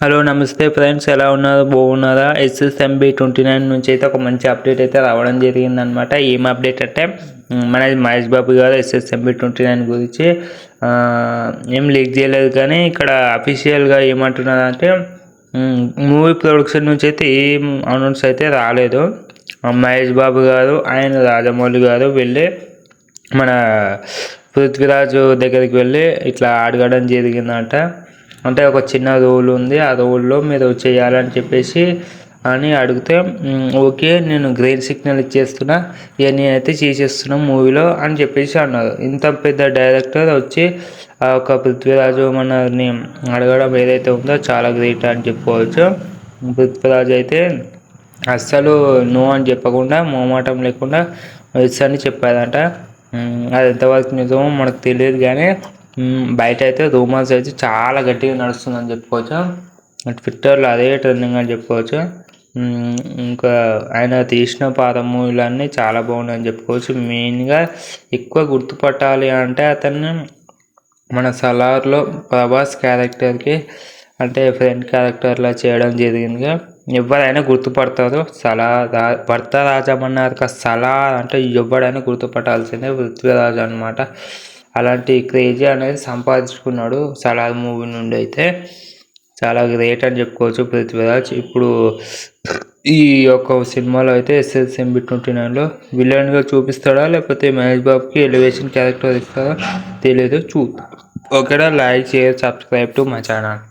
Hello నమస్తే friends, ఎలా ఉన్నారు? బాగున్నారా? SSMB 29 నుంచి అయితే ఒక మంచి అప్డేట్ అయితే రావడం జరిగిందనమాట. ఏం అప్డేట్ అంటే మన మహేష్ బాబు గారు SSMB 29 గురించి ఏం లీక్ చేయలేదు, కానీ ఇక్కడ అఫీషియల్గా ఏమంటున్నారంటే మూవీ ప్రొడక్షన్ నుంచి అయితే ఏం అనౌన్స్ అయితే రాలేదు. మహేష్ బాబు గారు ఆయన రాజమౌళి గారు వెళ్ళి మన పృథ్వీరాజు దగ్గరికి వెళ్ళి ఇట్లా అడగడం జరిగిందంట. అంటే ఒక చిన్న రోల్ ఉంది, ఆ రోల్లో మీరు చేయాలని చెప్పేసి అని అడిగితే ఓకే నేను గ్రీన్ సిగ్నల్ ఇచ్చేస్తున్నా, ఇక నేనైతే చేసేస్తున్నా మూవీలో అని చెప్పేసి అన్నారు. ఇంత పెద్ద డైరెక్టర్ వచ్చి ఆ ఒక పృథ్వీరాజు మనని అడగడం ఏదైతే ఉందో చాలా గ్రేట్ అని చెప్పుకోవచ్చు. పృథ్వీరాజు అయితే అస్సలు నో అని చెప్పకుండా మొహమాటం లేకుండా ఎస్ అని చెప్పారంట. అది ఎంతవరకు నిజమో మనకు తెలియదు, కానీ బయట అయితే రూమర్స్ అయితే చాలా గట్టిగా నడుస్తుందని చెప్పుకోవచ్చు. ట్విట్టర్లో అదే ట్రెండింగ్ అని చెప్పుకోవచ్చు. ఇంకా ఆయన తీసిన పాత మూవీలన్నీ చాలా బాగున్నాయని చెప్పుకోవచ్చు. మెయిన్గా ఎక్కువ గుర్తుపట్టాలి అంటే అతన్ని మన సలార్లో ప్రభాస్ క్యారెక్టర్కి అంటే ఫ్రెండ్ క్యారెక్టర్లా చేయడం జరిగిందిగా. ఎవరైనా గుర్తుపడతారు. భర్త రాజమన్నారు సలార్ అంటే ఎవడైనా గుర్తుపట్టాల్సిందే పృథ్వీరాజ్ అనమాట. అలాంటి క్రేజీ అనేది సంపాదించుకున్నాడు సలార్ మూవీ నుండి. అయితే చాలా గ్రేట్ అని చెప్పుకోవచ్చు పృథ్వీరాజ్. ఇప్పుడు ఈ యొక్క సినిమాలో అయితే SSMB 29లో విలన్గా చూపిస్తాడా, లేకపోతే మహేష్ బాబుకి ఎలివేషన్ క్యారెక్టర్ ఇస్తాడా తెలియదు, చూద్దాం. ఓకేనా? Like, share, subscribe to my channel.